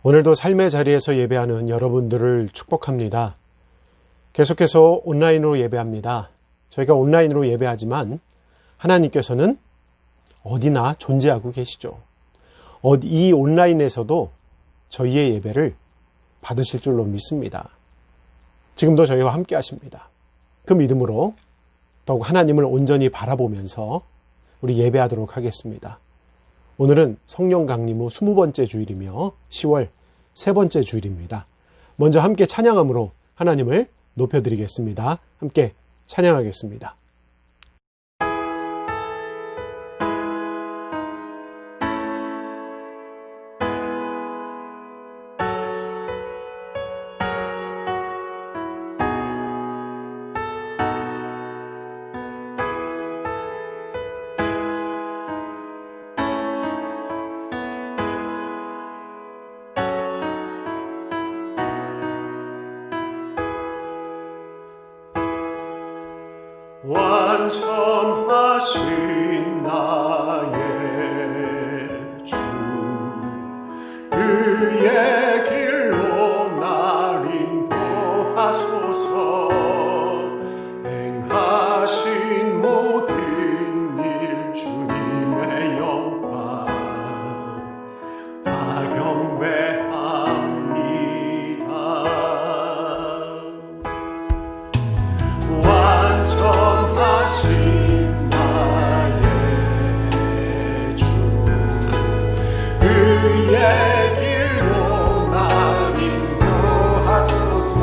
오늘도 삶의 자리에서 예배하는 여러분들을 축복합니다. 계속해서 온라인으로 예배합니다. 저희가 온라인으로 예배하지만 하나님께서는 어디나 존재하고 계시죠. 이 온라인에서도 저희의 예배를 받으실 줄로 믿습니다. 지금도 저희와 함께 하십니다. 그 믿음으로 더욱 하나님을 온전히 바라보면서 우리 예배하도록 하겠습니다. 오늘은 성령 강림 후 20번째 주일이며 10월 세 번째 주일입니다. 먼저 함께 찬양함으로 하나님을 높여드리겠습니다. 함께 찬양하겠습니다. 완전하신 나의 주, 의의 길로 날 인도하소서. 행하신 모든 일 주님의 영광 다 경배합니다. 완전하신 나의 주, 의의 길로 날 인도하소서.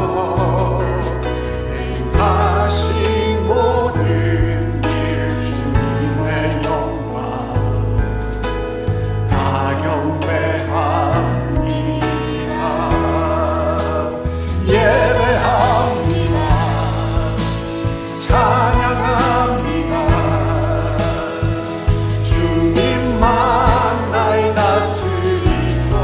행하신 모든 일 주님의 영광 다 경배합니다. 예배합니다. 찬양합니다. 주님만 날 다스리소서.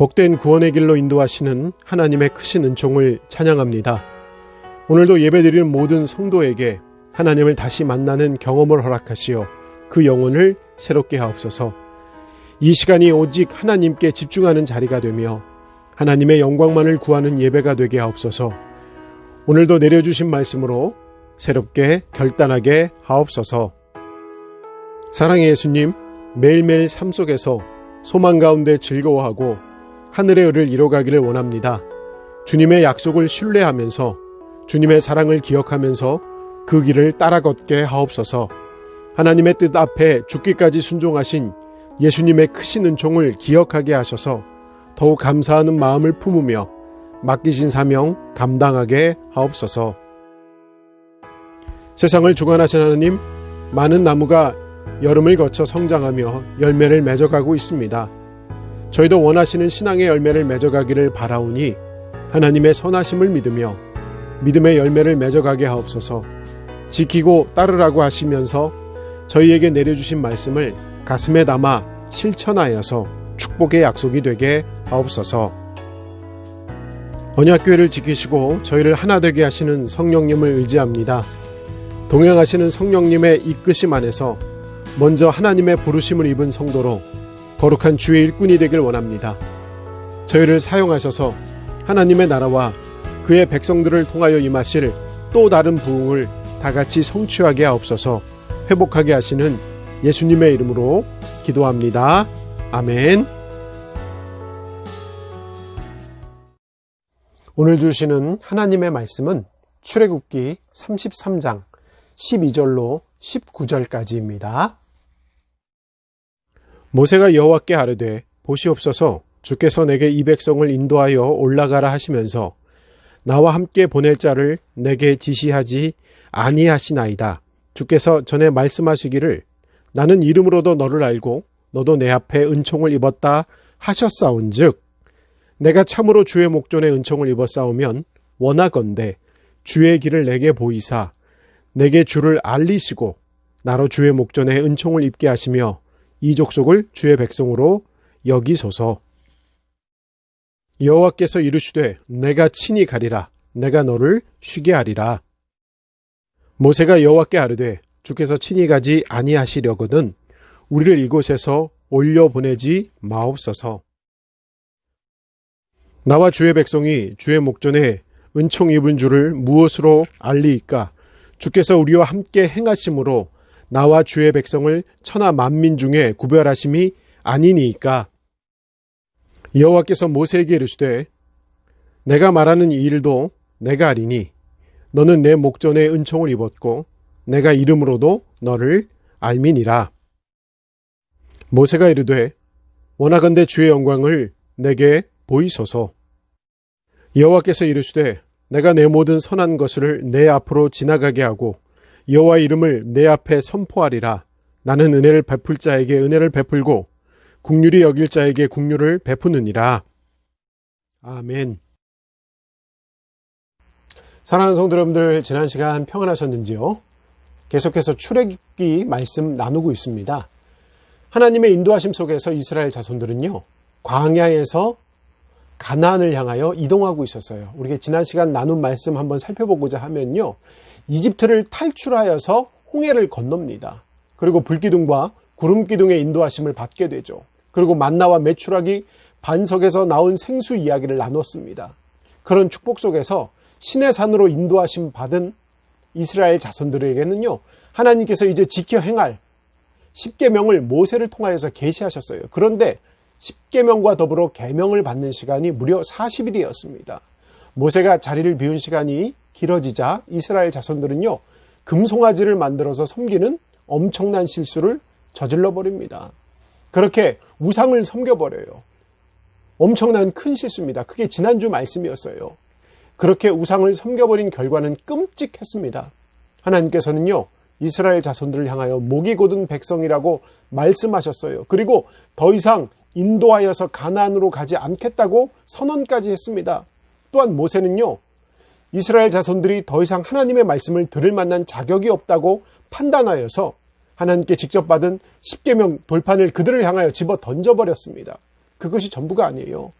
복된 구원의 길로 인도하시는 하나님의 크신 은총을 찬양합니다. 오늘도 예배드리는 모든 성도에게 하나님을 다시 만나는 경험을 허락하시어 그 영혼을 새롭게 하옵소서. 이 시간이 오직 하나님께 집중하는 자리가 되며 하나님의 영광만을 구하는 예배가 되게 하옵소서. 오늘도 내려주신 말씀으로 새롭게 결단하게 하옵소서. 사랑의 예수님, 매일매일 삶 속에서 소망 가운데 즐거워하고 하늘의 의를 이뤄가기를 원합니다. 주님의 약속을 신뢰하면서 주님의 사랑을 기억하면서 그 길을 따라 걷게 하옵소서. 하나님의 뜻 앞에 죽기까지 순종하신 예수님의 크신 은총을 기억하게 하셔서 더욱 감사하는 마음을 품으며 맡기신 사명 감당하게 하옵소서. 세상을 주관하신 하나님, 많은 나무가 여름을 거쳐 성장하며 열매를 맺어가고 있습니다. 저희도 원하시는 신앙의 열매를 맺어가기를 바라오니 하나님의 선하심을 믿으며 믿음의 열매를 맺어가게 하옵소서. 지키고 따르라고 하시면서 저희에게 내려주신 말씀을 가슴에 담아 실천하여서 축복의 약속이 되게 하옵소서. 언약교회를 지키시고 저희를 하나 되게 하시는 성령님을 의지합니다. 동행하시는 성령님의 이끄심 안에서 먼저 하나님의 부르심을 입은 성도로 거룩한 주의 일꾼이 되길 원합니다. 저희를 사용하셔서 하나님의 나라와 그의 백성들을 통하여 임하실 또 다른 부흥을 다같이 성취하게 하옵소서. 회복하게 하시는 예수님의 이름으로 기도합니다. 아멘. 오늘 주시는 하나님의 말씀은 출애굽기 33장 12절로 19절까지입니다. 모세가 여호와께 아뢰되 보시옵소서, 주께서 내게 이 백성을 인도하여 올라가라 하시면서 나와 함께 보낼 자를 내게 지시하지 아니하시나이다. 주께서 전에 말씀하시기를 나는 이름으로도 너를 알고 너도 내 앞에 은총을 입었다 하셨사온즉 내가 참으로 주의 목전에 은총을 입었사오면 원하건대 주의 길을 내게 보이사 내게 주를 알리시고 나로 주의 목전에 은총을 입게 하시며 이 족속을 주의 백성으로 여기소서. 여호와께서 이르시되 내가 친히 가리라. 내가 너를 쉬게 하리라. 모세가 여호와께 아뢰되 주께서 친히 가지 아니하시려거든 우리를 이곳에서 올려보내지 마옵소서. 나와 주의 백성이 주의 목전에 은총 입은 줄을 무엇으로 알리이까? 주께서 우리와 함께 행하심으로 나와 주의 백성을 천하 만민 중에 구별하심이 아니니이까. 여호와께서 모세에게 이르시되 내가 말하는 이 일도 내가 알리니 너는 내 목전에 은총을 입었고 내가 이름으로도 너를 알미니라. 모세가 이르되 원하건대 주의 영광을 내게 보이소서. 여호와께서 이르시되 내가 내 모든 선한 것을 내 앞으로 지나가게 하고 여호와의 이름을 내 앞에 선포하리라. 나는 은혜를 베풀 자에게 은혜를 베풀고 긍휼히 여길 자에게 긍휼을 베푸느니라. 아멘. 사랑하는 성도 여러분들, 지난 시간 평안하셨는지요? 계속해서 출애굽기 말씀 나누고 있습니다. 하나님의 인도하심 속에서 이스라엘 자손들은요, 광야에서 가나안을 향하여 이동하고 있었어요. 우리가 지난 시간 나눈 말씀 한번 살펴보고자 하면요, 이집트를 탈출하여서 홍해를 건넙니다. 그리고 불기둥과 구름기둥의 인도하심을 받게 되죠. 그리고 만나와 메추라기 반석에서 나온 생수 이야기를 나눴습니다. 그런 축복 속에서 신의 산으로 인도하심 받은 이스라엘 자손들에게는요, 하나님께서 이제 지켜 행할 10계명을 모세를 통하여서 계시하셨어요. 그런데 10계명과 더불어 계명을 받는 시간이 무려 40일이었습니다. 모세가 자리를 비운 시간이 길어지자 이스라엘 자손들은요, 금송아지를 만들어서 섬기는 엄청난 실수를 저질러 버립니다. 그렇게 우상을 섬겨버려요. 엄청난 큰 실수입니다. 그게 지난주 말씀이었어요. 그렇게 우상을 섬겨버린 결과는 끔찍했습니다. 하나님께서는요, 이스라엘 자손들을 향하여 목이 곧은 백성이라고 말씀하셨어요. 그리고 더 이상 인도하여서 가나안으로 가지 않겠다고 선언까지 했습니다. 또한 모세는요, 이스라엘 자손들이 더 이상 하나님의 말씀을 들을 만한 자격이 없다고 판단하여서 하나님께 직접 받은 10계명 돌판을 그들을 향하여 집어 던져버렸습니다. 그것이 전부가 아니에요.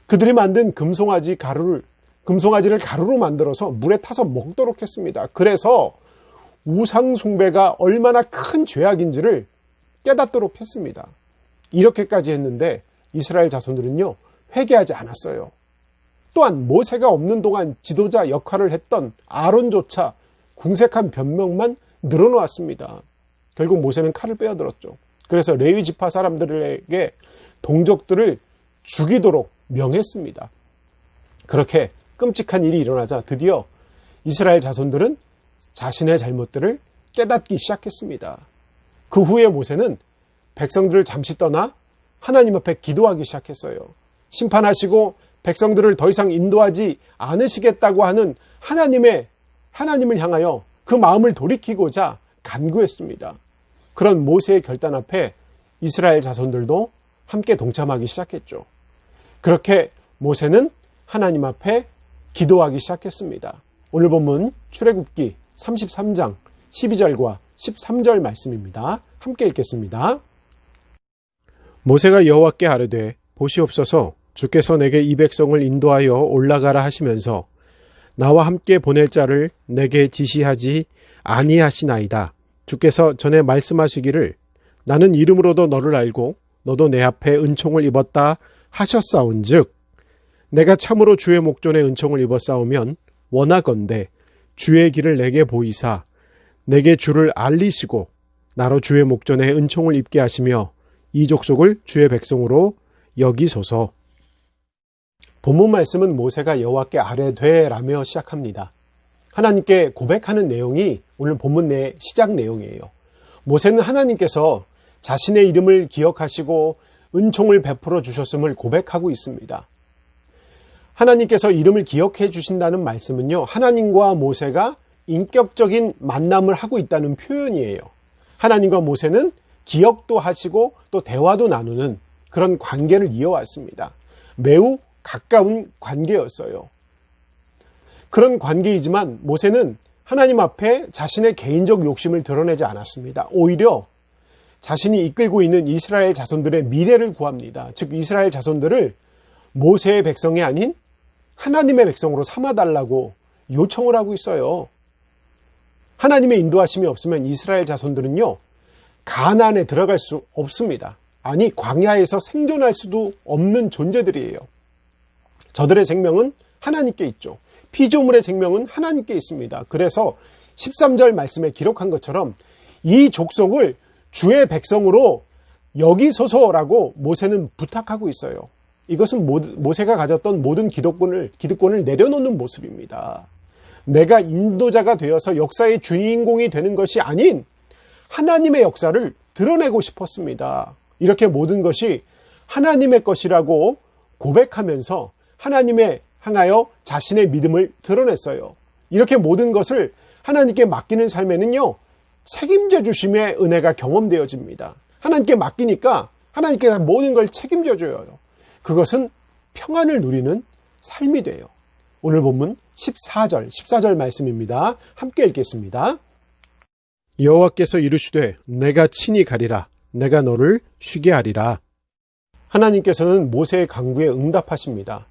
그들이 만든 금송아지를 가루로 만들어서 물에 타서 먹도록 했습니다. 그래서 우상 숭배가 얼마나 큰 죄악인지를 깨닫도록 했습니다. 이렇게까지 했는데 이스라엘 자손들은요, 회개하지 않았어요. 또한 모세가 없는 동안 지도자 역할을 했던 아론조차 궁색한 변명만 늘어놓았습니다. 결국 모세는 칼을 빼어들었죠. 그래서 레위 지파 사람들에게 동족들을 죽이도록 명했습니다. 그렇게 끔찍한 일이 일어나자 드디어 이스라엘 자손들은 자신의 잘못들을 깨닫기 시작했습니다. 그 후에 모세는 백성들을 잠시 떠나 하나님 앞에 기도하기 시작했어요. 심판하시고 백성들을 더 이상 인도하지 않으시겠다고 하는 하나님을 향하여 그 마음을 돌이키고자 간구했습니다. 그런 모세의 결단 앞에 이스라엘 자손들도 함께 동참하기 시작했죠. 그렇게 모세는 하나님 앞에 기도하기 시작했습니다. 오늘 본문 출애굽기 33장 12절과 13절 말씀입니다. 함께 읽겠습니다. 모세가 여호와께 아뢰되 보시옵소서 주께서 내게 이 백성을 인도하여 올라가라 하시면서 나와 함께 보낼 자를 내게 지시하지 아니하시나이다. 주께서 전에 말씀하시기를 나는 이름으로도 너를 알고 너도 내 앞에 은총을 입었다 하셨사온즉 내가 참으로 주의 목전에 은총을 입었사오면 원하건대 주의 길을 내게 보이사 내게 주를 알리시고 나로 주의 목전에 은총을 입게 하시며 이 족속을 주의 백성으로 여기소서. 본문 말씀은 모세가 여호와께 아뢰되라며 시작합니다. 하나님께 고백하는 내용이 오늘 본문 내 시작 내용이에요. 모세는 하나님께서 자신의 이름을 기억하시고 은총을 베풀어 주셨음을 고백하고 있습니다. 하나님께서 이름을 기억해 주신다는 말씀은요, 하나님과 모세가 인격적인 만남을 하고 있다는 표현이에요. 하나님과 모세는 기억도 하시고 또 대화도 나누는 그런 관계를 이어왔습니다. 매우 가까운 관계였어요. 그런 관계이지만 모세는 하나님 앞에 자신의 개인적 욕심을 드러내지 않았습니다. 오히려 자신이 이끌고 있는 이스라엘 자손들의 미래를 구합니다. 즉 이스라엘 자손들을 모세의 백성이 아닌 하나님의 백성으로 삼아달라고 요청을 하고 있어요. 하나님의 인도하심이 없으면 이스라엘 자손들은요, 가나안에 들어갈 수 없습니다. 아니 광야에서 생존할 수도 없는 존재들이에요. 저들의 생명은 하나님께 있죠. 피조물의 생명은 하나님께 있습니다. 그래서 13절 말씀에 기록한 것처럼 이 족속을 주의 백성으로 여기소서라고 모세는 부탁하고 있어요. 이것은 모세가 가졌던 모든 기득권을 내려놓는 모습입니다. 내가 인도자가 되어서 역사의 주인공이 되는 것이 아닌 하나님의 역사를 드러내고 싶었습니다. 이렇게 모든 것이 하나님의 것이라고 고백하면서 하나님에 향하여 자신의 믿음을 드러냈어요. 이렇게 모든 것을 하나님께 맡기는 삶에는요, 책임져 주심의 은혜가 경험되어집니다. 하나님께 맡기니까 하나님께서 모든 걸 책임져 줘요. 그것은 평안을 누리는 삶이 돼요. 오늘 본문 14절 말씀입니다. 함께 읽겠습니다. 여호와께서 이르시되 내가 친히 가리라. 내가 너를 쉬게 하리라. 하나님께서는 모세의 간구에 응답하십니다.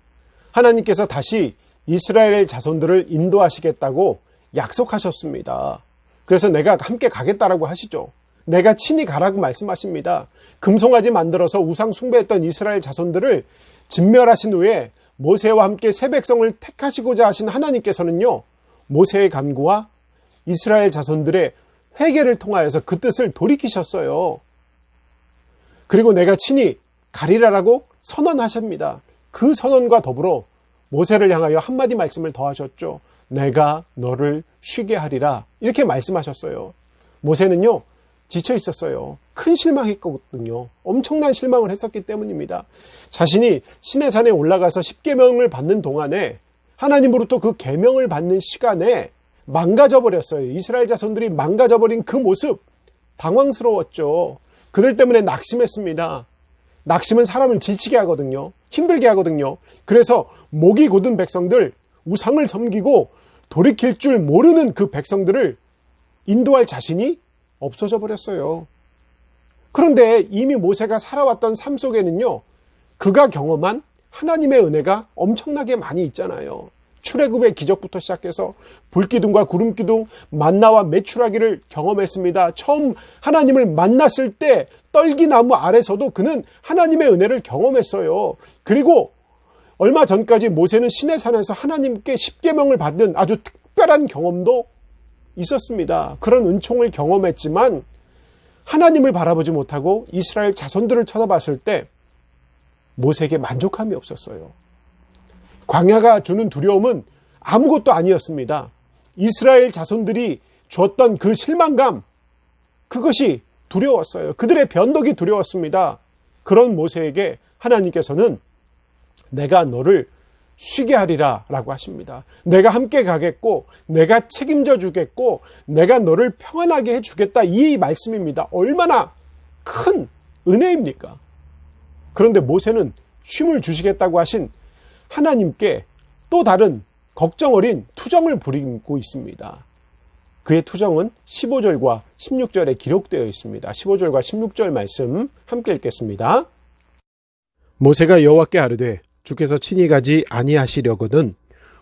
하나님께서 다시 이스라엘 자손들을 인도하시겠다고 약속하셨습니다. 그래서 내가 함께 가겠다라고 하시죠. 내가 친히 가라고 말씀하십니다. 금송아지 만들어서 우상 숭배했던 이스라엘 자손들을 진멸하신 후에 모세와 함께 새 백성을 택하시고자 하신 하나님께서는요, 모세의 간구와 이스라엘 자손들의 회개를 통하여서 그 뜻을 돌이키셨어요. 그리고 내가 친히 가리라라고 선언하십니다. 그 선언과 더불어 모세를 향하여 한마디 말씀을 더하셨죠. 내가 너를 쉬게 하리라. 이렇게 말씀하셨어요. 모세는요, 지쳐 있었어요. 큰 실망했거든요. 엄청난 실망을 했었기 때문입니다. 자신이 시내산에 올라가서 10계명을 받는 동안에 하나님으로부터 그 계명을 받는 시간에 망가져버렸어요. 이스라엘 자손들이 망가져버린 그 모습, 당황스러웠죠. 그들 때문에 낙심했습니다. 낙심은 사람을 지치게 하거든요. 힘들게 하거든요. 그래서 목이 곧은 백성들, 우상을 섬기고 돌이킬 줄 모르는 그 백성들을 인도할 자신이 없어져 버렸어요. 그런데 이미 모세가 살아왔던 삶 속에는요, 그가 경험한 하나님의 은혜가 엄청나게 많이 있잖아요. 출애굽의 기적부터 시작해서 불기둥과 구름기둥, 만나와 메추라기를 경험했습니다. 처음 하나님을 만났을 때 떨기나무 아래서도 그는 하나님의 은혜를 경험했어요. 그리고 얼마 전까지 모세는 시내산에서 하나님께 십계명을 받는 아주 특별한 경험도 있었습니다. 그런 은총을 경험했지만 하나님을 바라보지 못하고 이스라엘 자손들을 쳐다봤을 때 모세에게 만족함이 없었어요. 광야가 주는 두려움은 아무것도 아니었습니다. 이스라엘 자손들이 주었던 그 실망감, 그것이 두려웠어요. 그들의 변덕이 두려웠습니다. 그런 모세에게 하나님께서는 내가 너를 쉬게 하리라 라고 하십니다. 내가 함께 가겠고 내가 책임져 주겠고 내가 너를 평안하게 해주겠다, 이 말씀입니다. 얼마나 큰 은혜입니까? 그런데 모세는 쉼을 주시겠다고 하신 하나님께 또 다른 걱정 어린 투정을 부리고 있습니다. 그의 투정은 15절과 16절에 기록되어 있습니다. 15절과 16절 말씀 함께 읽겠습니다. 모세가 여호와께 아뢰되 주께서 친히 가지 아니하시려거든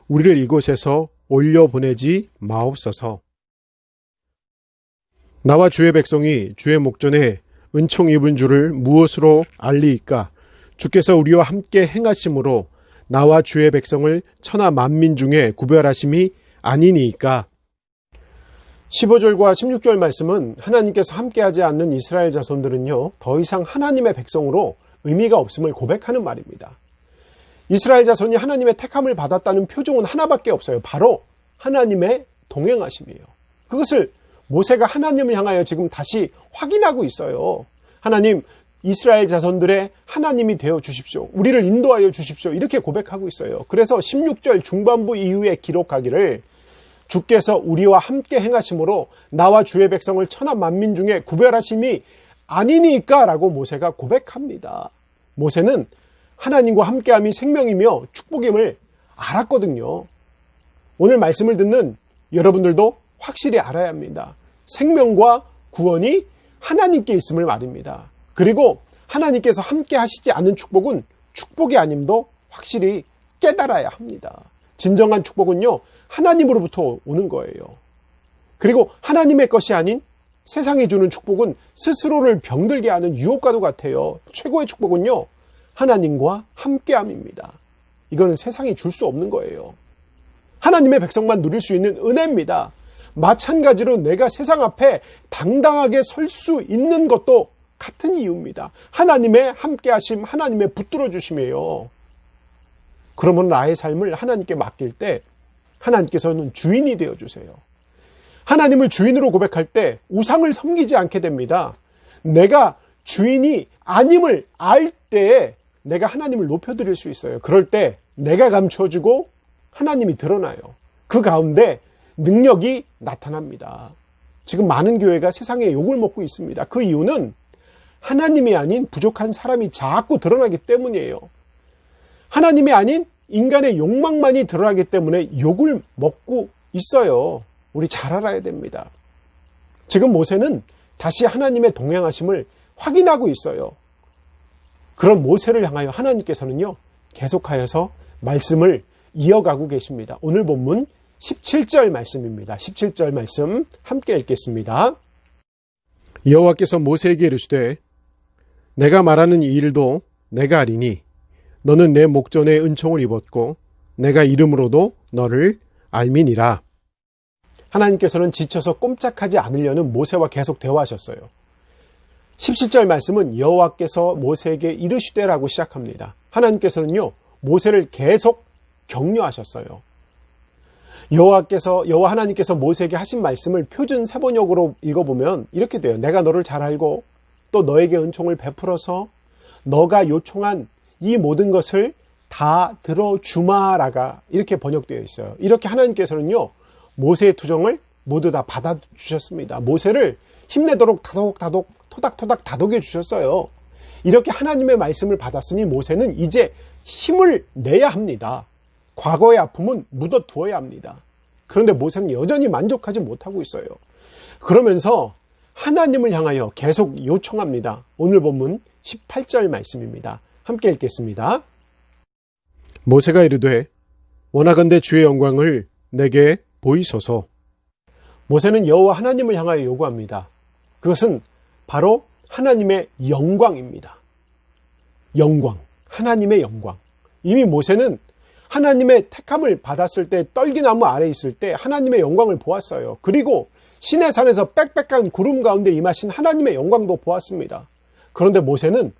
우리를 이곳에서 올려보내지 마옵소서. 나와 주의 백성이 주의 목전에 은총 입은 줄을 무엇으로 알리이까? 주께서 우리와 함께 행하심으로 나와 주의 백성을 천하 만민 중에 구별하심이 아니니이까. 15절과 16절 말씀은 하나님께서 함께하지 않는 이스라엘 자손들은요, 더 이상 하나님의 백성으로 의미가 없음을 고백하는 말입니다. 이스라엘 자손이 하나님의 택함을 받았다는 표종은 하나밖에 없어요. 바로 하나님의 동행하심이에요. 그것을 모세가 하나님을 향하여 지금 다시 확인하고 있어요. 하나님, 이스라엘 자손들의 하나님이 되어 주십시오. 우리를 인도하여 주십시오. 이렇게 고백하고 있어요. 그래서 16절 중반부 이후에 기록하기를 주께서 우리와 함께 행하심으로 나와 주의 백성을 천하 만민 중에 구별하심이 아니니까 라고 모세가 고백합니다. 모세는 하나님과 함께함이 생명이며 축복임을 알았거든요. 오늘 말씀을 듣는 여러분들도 확실히 알아야 합니다. 생명과 구원이 하나님께 있음을 말입니다. 그리고 하나님께서 함께 하시지 않은 축복은 축복이 아님도 확실히 깨달아야 합니다. 진정한 축복은요, 하나님으로부터 오는 거예요. 그리고 하나님의 것이 아닌 세상이 주는 축복은 스스로를 병들게 하는 유혹과도 같아요. 최고의 축복은요, 하나님과 함께함입니다. 이거는 세상이 줄 수 없는 거예요. 하나님의 백성만 누릴 수 있는 은혜입니다. 마찬가지로 내가 세상 앞에 당당하게 설 수 있는 것도 같은 이유입니다. 하나님의 함께하심, 하나님의 붙들어 주심이에요. 그러면 나의 삶을 하나님께 맡길 때 하나님께서는 주인이 되어 주세요. 하나님을 주인으로 고백할 때 우상을 섬기지 않게 됩니다. 내가 주인이 아님을 알 때에 내가 하나님을 높여드릴 수 있어요. 그럴 때 내가 감춰지고 하나님이 드러나요. 그 가운데 능력이 나타납니다. 지금 많은 교회가 세상에 욕을 먹고 있습니다. 그 이유는 하나님이 아닌 부족한 사람이 자꾸 드러나기 때문이에요. 하나님이 아닌 인간의 욕망만이 드러나기 때문에 욕을 먹고 있어요. 우리 잘 알아야 됩니다. 지금 모세는 다시 하나님의 동행하심을 확인하고 있어요. 그런 모세를 향하여 하나님께서는요, 계속하여서 말씀을 이어가고 계십니다. 오늘 본문 17절 말씀입니다. 17절 말씀 함께 읽겠습니다. 여호와께서 모세에게 이르시되 내가 말하는 이 일도 내가 아리니 너는 내 목전에 은총을 입었고 내가 이름으로도 너를 알미니라. 하나님께서는 지쳐서 꼼짝하지 않으려는 모세와 계속 대화하셨어요. 17절 말씀은 여호와께서 모세에게 이르시되라고 시작합니다. 하나님께서는요, 모세를 계속 격려하셨어요. 여호와 하나님께서 모세에게 하신 말씀을 표준 세번역으로 읽어보면 이렇게 돼요. 내가 너를 잘 알고 또 너에게 은총을 베풀어서 너가 요청한 이 모든 것을 다 들어주마라가 이렇게 번역되어 있어요. 이렇게 하나님께서는요, 모세의 투정을 모두 다 받아주셨습니다. 모세를 힘내도록 다독다독 토닥토닥 다독여 주셨어요. 이렇게 하나님의 말씀을 받았으니 모세는 이제 힘을 내야 합니다. 과거의 아픔은 묻어두어야 합니다. 그런데 모세는 여전히 만족하지 못하고 있어요. 그러면서 하나님을 향하여 계속 요청합니다. 오늘 본문 18절 말씀입니다. 함께 읽겠습니다. 모세가 이르되 원하건대 주의 영광을 내게 보이소서. 모세는 여호와 하나님을 향하여 요구합니다. 그것은 바로 하나님의 영광입니다. 영광, 하나님의 영광. 이미 모세는 하나님의 택함을 받았을 때 떨기나무 아래에 있을 때 하나님의 영광을 보았어요. 그리고 시내산에서 빽빽한 구름 가운데 임하신 하나님의 영광도 보았습니다. 그런데 모세는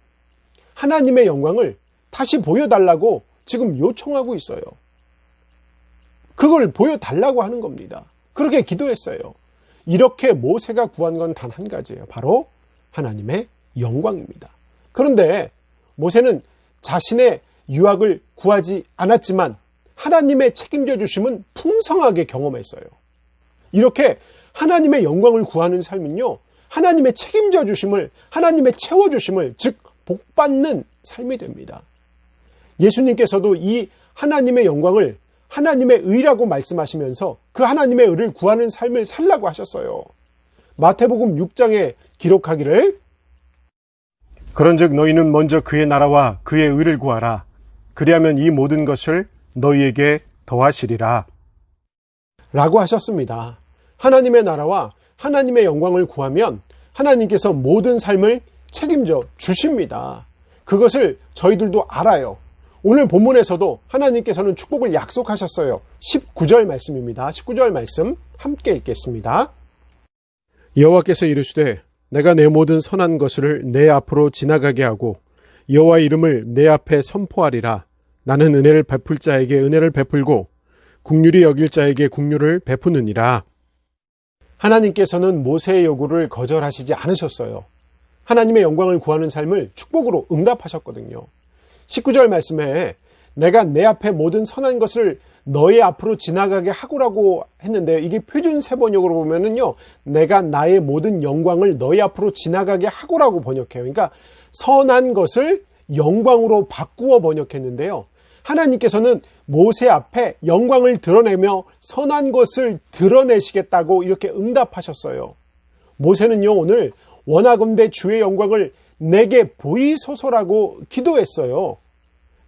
하나님의 영광을 다시 보여달라고 지금 요청하고 있어요. 그걸 보여달라고 하는 겁니다. 그렇게 기도했어요. 이렇게 모세가 구한 건 단 한 가지예요. 바로 하나님의 영광입니다. 그런데 모세는 자신의 유학을 구하지 않았지만 하나님의 책임져 주심은 풍성하게 경험했어요. 이렇게 하나님의 영광을 구하는 삶은요, 하나님의 책임져 주심을, 하나님의 채워 주심을, 즉 복받는 삶이 됩니다. 예수님께서도 이 하나님의 영광을 하나님의 의라고 말씀하시면서 그 하나님의 의를 구하는 삶을 살라고 하셨어요. 마태복음 6장에 기록하기를 그런즉 너희는 먼저 그의 나라와 그의 의를 구하라. 그리하면 이 모든 것을 너희에게 더하시리라. 라고 하셨습니다. 하나님의 나라와 하나님의 영광을 구하면 하나님께서 모든 삶을 책임져 주십니다. 그것을 저희들도 알아요. 오늘 본문에서도 하나님께서는 축복을 약속하셨어요. 19절 말씀입니다. 19절 말씀 함께 읽겠습니다. 여호와께서 이르시되 내가 내 모든 선한 것을 내 앞으로 지나가게 하고 여호와의 이름을 내 앞에 선포하리라. 나는 은혜를 베풀 자에게 은혜를 베풀고 긍휼히 여길 자에게 긍휼을 베푸느니라. 하나님께서는 모세의 요구를 거절하시지 않으셨어요. 하나님의 영광을 구하는 삶을 축복으로 응답하셨거든요. 19절 말씀에 내가 내 앞에 모든 선한 것을 너의 앞으로 지나가게 하고라고 했는데요. 이게 표준 세번역으로 보면은요, 내가 나의 모든 영광을 너의 앞으로 지나가게 하고라고 번역해요. 그러니까 선한 것을 영광으로 바꾸어 번역했는데요. 하나님께서는 모세 앞에 영광을 드러내며 선한 것을 드러내시겠다고 이렇게 응답하셨어요. 모세는요, 오늘 원하건대 주의 영광을 내게 보이소서라고 기도했어요.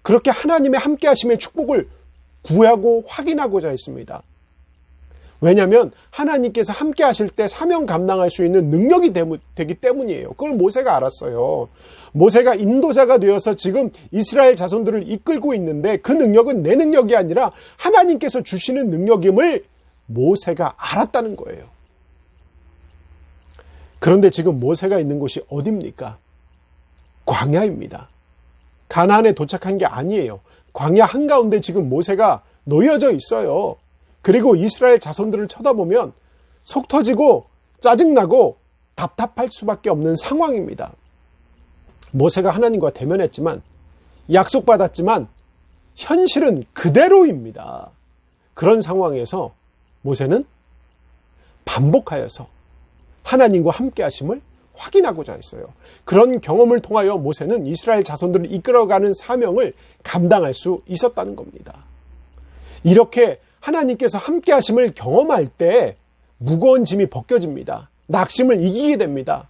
그렇게 하나님의 함께하심의 축복을 구하고 확인하고자 했습니다. 왜냐하면 하나님께서 함께하실 때 사명 감당할 수 있는 능력이 되기 때문이에요. 그걸 모세가 알았어요. 모세가 인도자가 되어서 지금 이스라엘 자손들을 이끌고 있는데 그 능력은 내 능력이 아니라 하나님께서 주시는 능력임을 모세가 알았다는 거예요. 그런데 지금 모세가 있는 곳이 어디입니까? 광야입니다. 가나안에 도착한 게 아니에요. 광야 한가운데 지금 모세가 놓여져 있어요. 그리고 이스라엘 자손들을 쳐다보면 속 터지고 짜증나고 답답할 수밖에 없는 상황입니다. 모세가 하나님과 대면했지만 약속받았지만 현실은 그대로입니다. 그런 상황에서 모세는 반복하여서 하나님과 함께 하심을 확인하고자 했어요. 그런 경험을 통하여 모세는 이스라엘 자손들을 이끌어가는 사명을 감당할 수 있었다는 겁니다. 이렇게 하나님께서 함께 하심을 경험할 때 무거운 짐이 벗겨집니다. 낙심을 이기게 됩니다.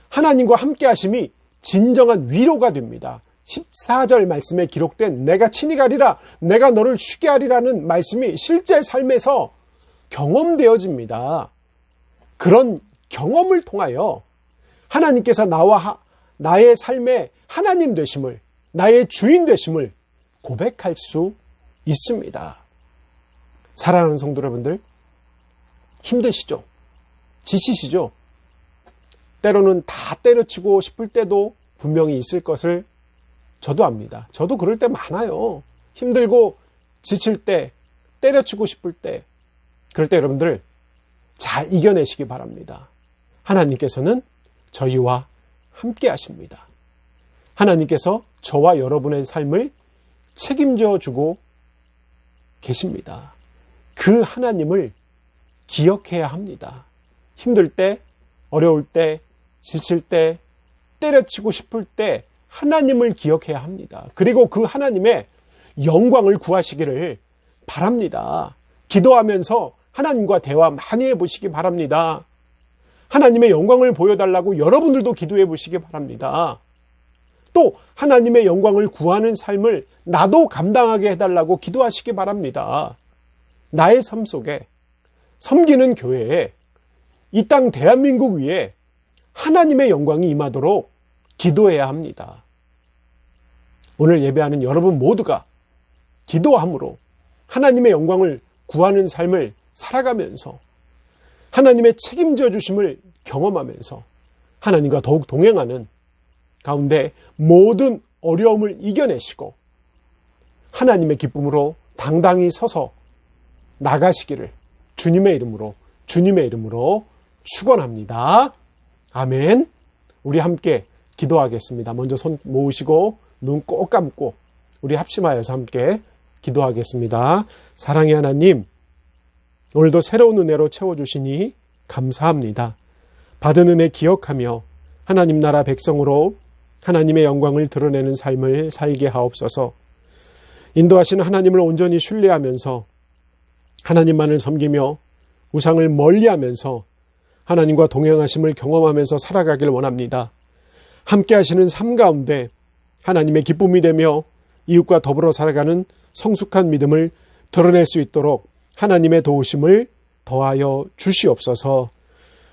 하나님과 함께 하심이 진정한 위로가 됩니다. 14절 말씀에 기록된 내가 친히 가리라, 내가 너를 쉬게 하리라는 말씀이 실제 삶에서 경험되어집니다. 그런 경험을 통하여 하나님께서 나의 삶의 하나님 되심을, 나의 주인 되심을 고백할 수 있습니다. 사랑하는 성도 여러분들, 힘드시죠? 지치시죠? 때로는 다 때려치고 싶을 때도 분명히 있을 것을 저도 압니다. 저도 그럴 때 많아요. 힘들고 지칠 때, 때려치고 싶을 때, 그럴 때 여러분들 잘 이겨내시기 바랍니다. 하나님께서는 저희와 함께 하십니다. 하나님께서 저와 여러분의 삶을 책임져 주고 계십니다. 그 하나님을 기억해야 합니다. 힘들 때, 어려울 때, 지칠 때, 때려치고 싶을 때 하나님을 기억해야 합니다. 그리고 그 하나님의 영광을 구하시기를 바랍니다. 기도하면서 하나님과 대화 많이 해보시기 바랍니다. 하나님의 영광을 보여달라고 여러분들도 기도해 보시기 바랍니다. 또 하나님의 영광을 구하는 삶을 나도 감당하게 해달라고 기도하시기 바랍니다. 나의 삶 속에, 섬기는 교회에, 이 땅 대한민국 위에 하나님의 영광이 임하도록 기도해야 합니다. 오늘 예배하는 여러분 모두가 기도함으로 하나님의 영광을 구하는 삶을 살아가면서 하나님의 책임져 주심을 경험하면서 하나님과 더욱 동행하는 가운데 모든 어려움을 이겨내시고 하나님의 기쁨으로 당당히 서서 나가시기를 주님의 이름으로 축원합니다. 아멘. 우리 함께 기도하겠습니다. 먼저 손 모으시고 눈 꼭 감고 우리 합심하여서 함께 기도하겠습니다. 사랑의 하나님, 오늘도 새로운 은혜로 채워주시니 감사합니다. 받은 은혜 기억하며 하나님 나라 백성으로 하나님의 영광을 드러내는 삶을 살게 하옵소서. 인도하시는 하나님을 온전히 신뢰하면서 하나님만을 섬기며 우상을 멀리하면서 하나님과 동행하심을 경험하면서 살아가길 원합니다. 함께 하시는 삶 가운데 하나님의 기쁨이 되며 이웃과 더불어 살아가는 성숙한 믿음을 드러낼 수 있도록 하나님의 도우심을 더하여 주시옵소서.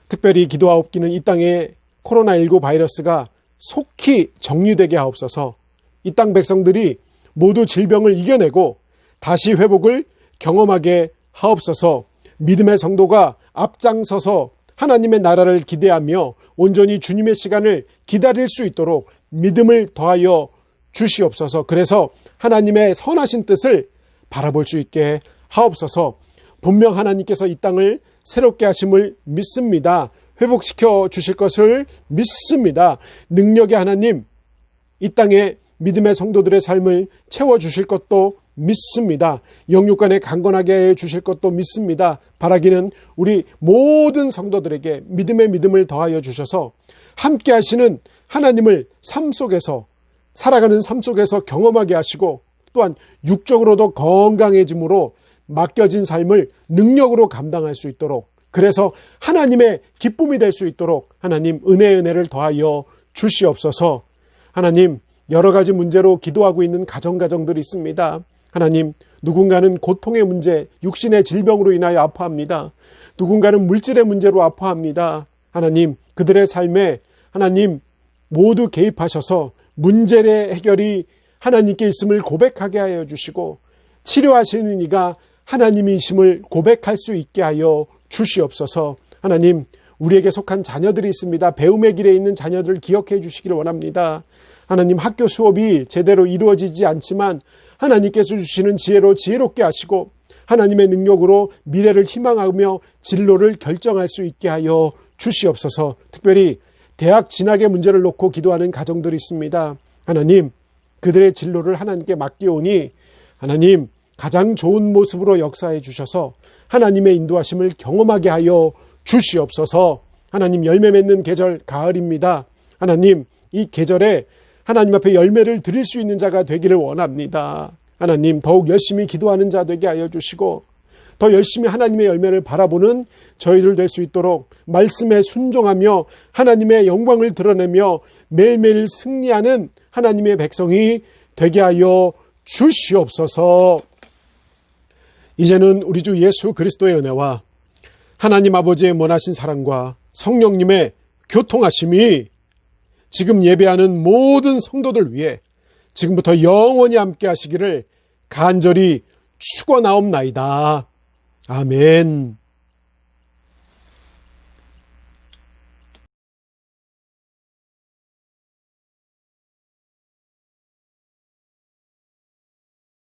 특별히 기도하옵기는 이 땅에 코로나19 바이러스가 속히 정리되게 하옵소서. 이 땅 백성들이 모두 질병을 이겨내고 다시 회복을 경험하게 하옵소서. 믿음의 성도가 앞장서서 하나님의 나라를 기대하며 온전히 주님의 시간을 기다릴 수 있도록 믿음을 더하여 주시옵소서. 그래서 하나님의 선하신 뜻을 바라볼 수 있게 하옵소서. 분명 하나님께서 이 땅을 새롭게 하심을 믿습니다. 회복시켜 주실 것을 믿습니다. 능력의 하나님, 이 땅에 믿음의 성도들의 삶을 채워주실 것도 믿습니다. 영육간에 강건하게 해 주실 것도 믿습니다. 바라기는 우리 모든 성도들에게 믿음의 믿음을 더하여 주셔서 함께 하시는 하나님을 삶 속에서 살아가는 삶 속에서 경험하게 하시고 또한 육적으로도 건강해짐으로 맡겨진 삶을 능력으로 감당할 수 있도록, 그래서 하나님의 기쁨이 될 수 있도록 하나님 은혜를 더하여 주시옵소서. 하나님, 여러 가지 문제로 기도하고 있는 가정들이 있습니다. 하나님, 누군가는 고통의 문제, 육신의 질병으로 인하여 아파합니다. 누군가는 물질의 문제로 아파합니다. 하나님, 그들의 삶에 하나님 모두 개입하셔서 문제의 해결이 하나님께 있음을 고백하게 하여 주시고 치료하시는 이가 하나님이심을 고백할 수 있게 하여 주시옵소서. 하나님, 우리에게 속한 자녀들이 있습니다. 배움의 길에 있는 자녀들을 기억해 주시기를 원합니다. 하나님, 학교 수업이 제대로 이루어지지 않지만 하나님께서 주시는 지혜로 지혜롭게 하시고 하나님의 능력으로 미래를 희망하며 진로를 결정할 수 있게 하여 주시옵소서. 특별히 대학 진학의 문제를 놓고 기도하는 가정들이 있습니다. 하나님, 그들의 진로를 하나님께 맡기오니 하나님 가장 좋은 모습으로 역사해 주셔서 하나님의 인도하심을 경험하게 하여 주시옵소서. 하나님, 열매 맺는 계절 가을입니다. 하나님, 이 계절에 하나님 앞에 열매를 드릴 수 있는 자가 되기를 원합니다. 하나님, 더욱 열심히 기도하는 자 되게 하여 주시고 더 열심히 하나님의 열매를 바라보는 저희들 될 수 있도록 말씀에 순종하며 하나님의 영광을 드러내며 매일매일 승리하는 하나님의 백성이 되게 하여 주시옵소서. 이제는 우리 주 예수 그리스도의 은혜와 하나님 아버지의 원하신 사랑과 성령님의 교통하심이 지금 예배하는 모든 성도들 위해 지금부터 영원히 함께 하시기를 간절히 축원하옵나이다. 아멘.